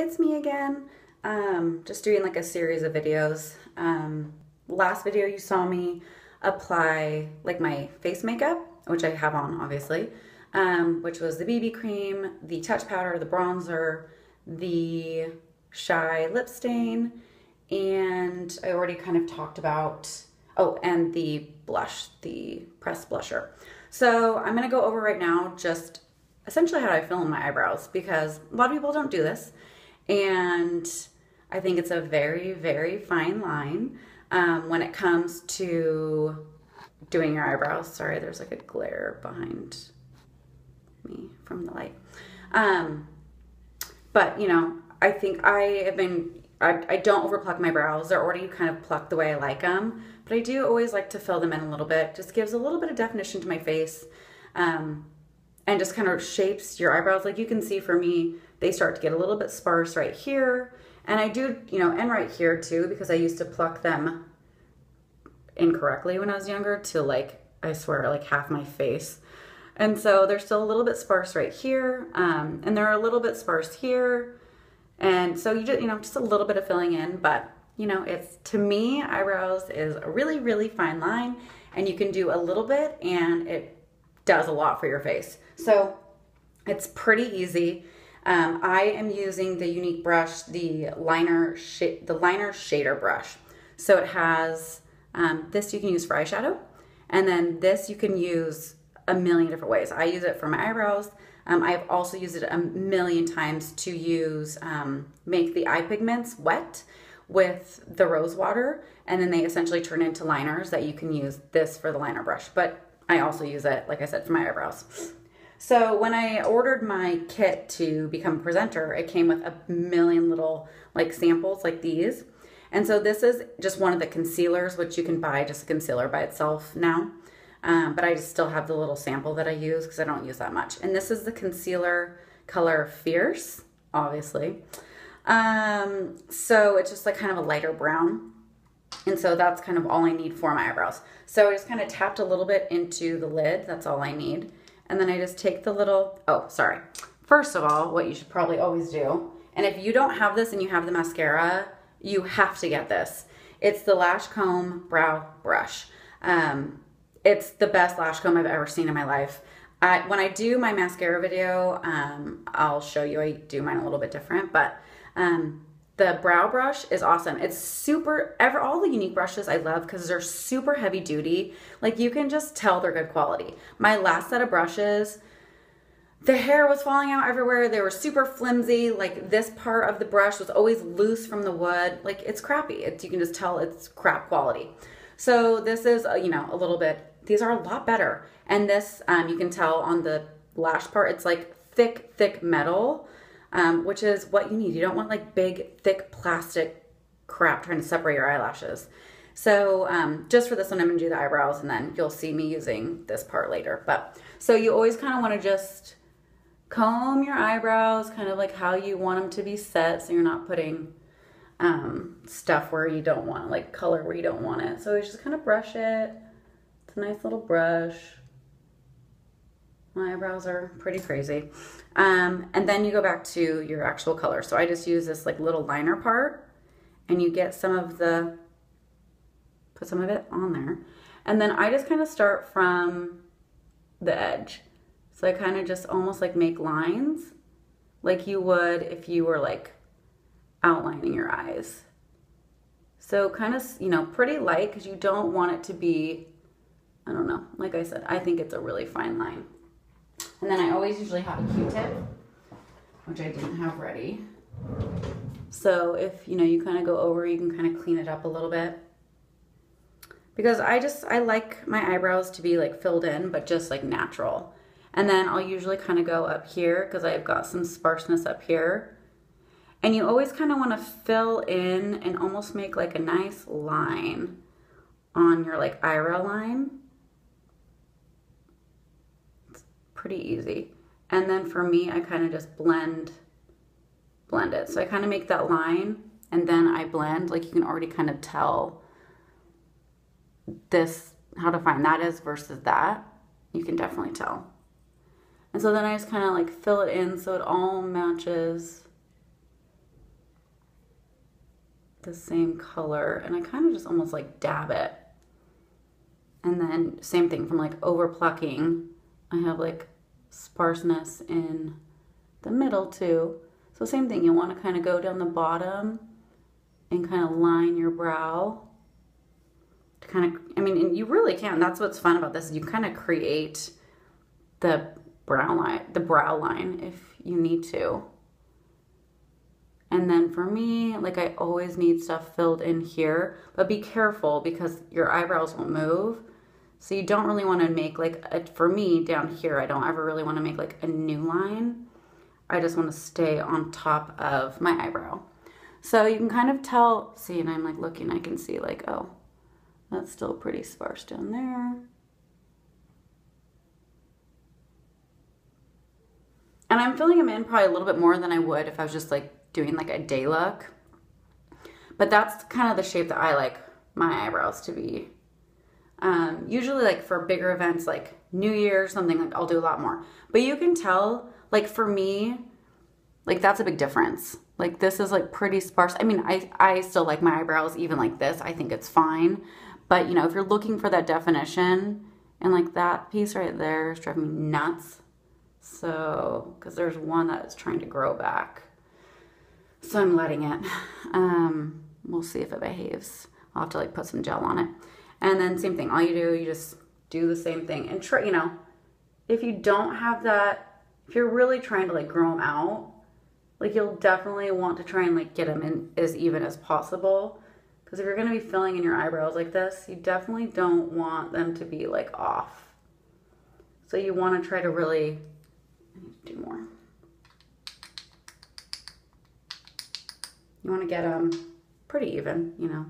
It's me again. Just doing like a series of videos. Last video you saw me apply like my face makeup, which I have on obviously, which was the BB cream, the touch powder, the bronzer, the Shy lip stain, and I already kind of talked about, oh, and the blush, the pressed blusher. So I'm gonna go over right now just essentially how I fill in my eyebrows because a lot of people don't do this. And I think it's a very, very fine line when it comes to doing your eyebrows. Sorry, there's like a glare behind me from the light. But, you know, I think I don't over pluck my brows. They're already kind of plucked the way I like them. But I do always like to fill them in a little bit. Just gives a little bit of definition to my face. And just kind of shapes your eyebrows. Like you can see for me, they start to get a little bit sparse right here. And I do, you know, and right here too, because I used to pluck them incorrectly when I was younger to like, I swear, like half my face. And so they're still a little bit sparse right here. And they're a little bit sparse here. And so you just, you know, just a little bit of filling in, but you know, it's, to me, eyebrows is a really, really fine line, and you can do a little bit and it does a lot for your face. So it's pretty easy. I am using the Unique brush, the liner shader brush. So it has, this you can use for eyeshadow, and then this you can use a million different ways. I use it for my eyebrows. I've also used it a million times to use, make the eye pigments wet with the rose water, and then they essentially turn into liners that you can use this for the liner brush. But I also use it, like I said, for my eyebrows. So when I ordered my kit to become a presenter, it came with a million little like samples like these. And so this is just one of the concealers, which you can buy just a concealer by itself now. But I just still have the little sample that I use because I don't use that much. And this is the concealer color Fierce, obviously. So it's just like kind of a lighter brown. And so that's kind of all I need for my eyebrows. So I just kind of tapped a little bit into the lid. That's all I need. And then I just take the little, oh, sorry. First of all, what you should probably always do, and if you don't have this and you have the mascara, you have to get this. It's the Lash Comb Brow Brush. It's the best lash comb I've ever seen in my life. When I do my mascara video, I'll show you. I do mine a little bit different, but the brow brush is awesome. It's super, all the Unique brushes I love because they're super heavy duty. Like you can just tell they're good quality. My last set of brushes, the hair was falling out everywhere. They were super flimsy. Like this part of the brush was always loose from the wood. Like it's crappy. You can just tell it's crap quality. So this is, you know, a little bit, these are a lot better. And this, you can tell on the lash part, it's like thick, thick metal. Which is what you need. You don't want like big, thick plastic crap trying to separate your eyelashes. So just for this one, I'm gonna do the eyebrows, and then you'll see me using this part later. But so you always kind of want to just comb your eyebrows, kind of like how you want them to be set, so you're not putting stuff where you don't want, like color where you don't want it. So you just kind of brush it. It's a nice little brush. My eyebrows are pretty crazy. And then you go back to your actual color. So I just use this like little liner part, and you get some of the, put some of it on there. And then I just kind of start from the edge. So I kind of just almost like make lines like you would if you were like outlining your eyes. So kind of, you know, pretty light because you don't want it to be, I don't know, like I said, I think it's a really fine line. And then I always usually have a Q-tip, which I didn't have ready. So if, you know, you kind of go over, you can kind of clean it up a little bit. Because I like my eyebrows to be like filled in, but just like natural. And then I'll usually kind of go up here because I've got some sparseness up here. And you always kind of want to fill in and almost make like a nice line on your like eyebrow line. Pretty easy. And then for me, I kind of just blend it. So I kind of make that line and then I blend. Like you can already kind of tell this, how defined that is versus that. You can definitely tell. And so then I just kind of like fill it in so it all matches the same color, and I kind of just almost like dab it. And then same thing from like over plucking, I have like sparseness in the middle too. So same thing, you want to kind of go down the bottom and kind of line your brow to kind of, I mean, and you really can. That's what's fun about this. You kind of create the brow line if you need to. And then for me, like I always need stuff filled in here, but be careful because your eyebrows will move. So you don't really want to make like, for me down here, I don't ever really want to make like a new line. I just want to stay on top of my eyebrow. So you can kind of tell, see, and I'm like looking, I can see like, oh, that's still pretty sparse down there. And I'm filling them in probably a little bit more than I would if I was just like doing like a day look. But that's kind of the shape that I like my eyebrows to be. Usually like for bigger events like New Year's, something like I'll do a lot more. But you can tell, like for me, like that's a big difference. Like this is like pretty sparse. I mean, I still like my eyebrows even like this. I think it's fine. But you know, if you're looking for that definition, and like that piece right there is driving me nuts. So, because there's one that is trying to grow back. So I'm letting it. We'll see if it behaves. I'll have to like put some gel on it. And then same thing, all you do, you just do the same thing. And try, you know, if you don't have that, if you're really trying to like grow them out, like you'll definitely want to try and like get them in as even as possible. Because if you're going to be filling in your eyebrows like this, you definitely don't want them to be like off. So you want to try to really, I need to do more. You want to get them pretty even, you know.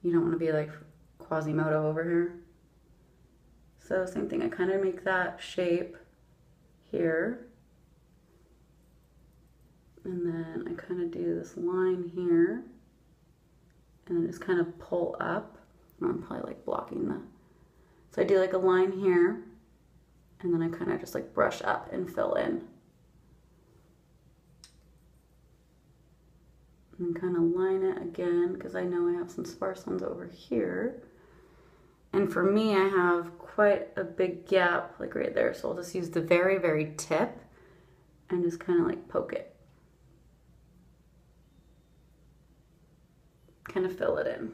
You don't want to be like Quasimodo over here. So same thing, I kind of make that shape here. And then I kind of do this line here. And then just kind of pull up. I'm probably like blocking the... So I do like a line here. And then I kind of just like brush up and fill in. And kind of line it again because I know I have some sparse ones over here. And for me, I have quite a big gap like right there. So I'll just use the very, very tip and just kind of like poke it. Kind of fill it in.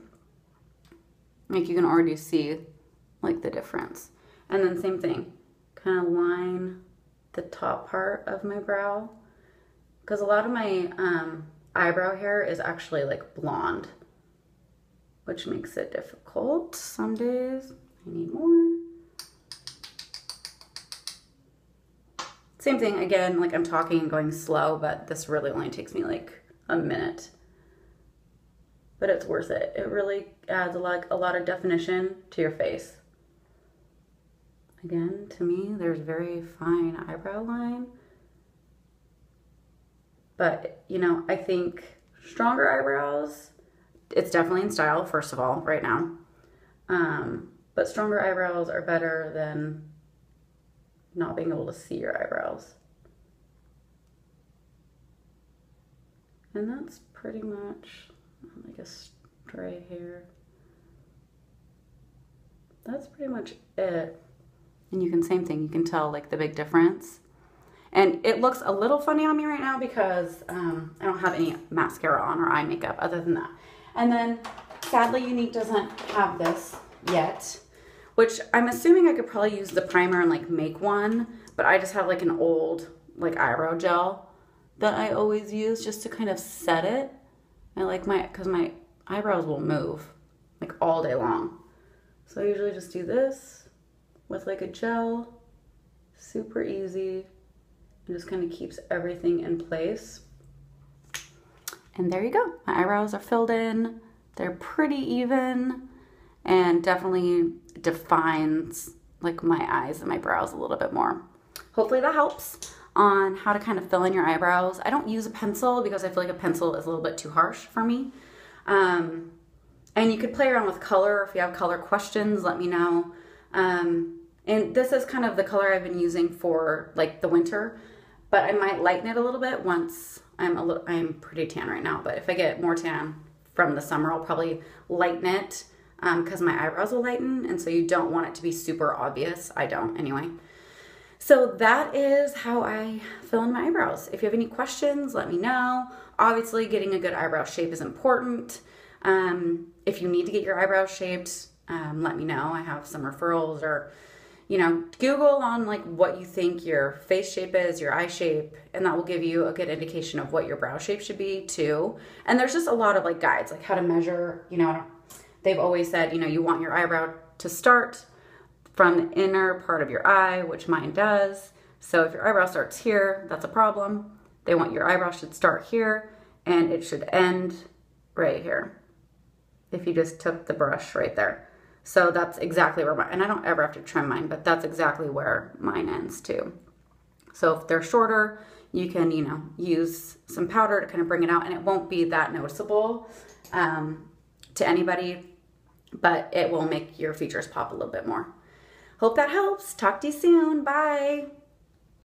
Like you can already see like the difference. And then same thing, kind of line the top part of my brow. Because a lot of my eyebrow hair is actually like blonde, which makes it difficult some days. I need more. Same thing again, like I'm talking and going slow, but this really only takes me like a minute. But it's worth it. It really adds a lot of definition to your face. Again, to me, there's very fine eyebrow line. But, you know, I think stronger eyebrows, it's definitely in style, first of all, right now. But stronger eyebrows are better than not being able to see your eyebrows. And that's pretty much like a stray hair. That's pretty much it. And you can, same thing, you can tell like the big difference. And it looks a little funny on me right now because I don't have any mascara on or eye makeup other than that. And then sadly Unique doesn't have this yet, which I'm assuming I could probably use the primer and like make one, but I just have like an old like eyebrow gel that I always use just to kind of set it. I like because my eyebrows will move like all day long. So I usually just do this with like a gel, super easy. It just kind of keeps everything in place. And there you go. My eyebrows are filled in. They're pretty even and definitely defines like my eyes and my brows a little bit more. Hopefully that helps on how to kind of fill in your eyebrows. I don't use a pencil because I feel like a pencil is a little bit too harsh for me. And you could play around with color. If you have color questions, let me know. And this is kind of the color I've been using for like the winter, but I might lighten it a little bit once I'm pretty tan right now, but if I get more tan, from the summer. I'll probably lighten it because my eyebrows will lighten, and so you don't want it to be super obvious. I don't anyway. So that is how I fill in my eyebrows. If you have any questions, let me know. Obviously, getting a good eyebrow shape is important. If you need to get your eyebrows shaped, let me know. I have some referrals, or, you know, Google on like what you think your face shape is, your eye shape, and that will give you a good indication of what your brow shape should be too. And there's just a lot of like guides, like how to measure, you know, they've always said, you know, you want your eyebrow to start from the inner part of your eye, which mine does. So if your eyebrow starts here, that's a problem. They want your eyebrow should start here and it should end right here. If you just took the brush right there. So that's exactly where and I don't ever have to trim mine, but that's exactly where mine ends too. So if they're shorter, you can, you know, use some powder to kind of bring it out, and it won't be that noticeable to anybody, but it will make your features pop a little bit more. Hope that helps. Talk to you soon. Bye.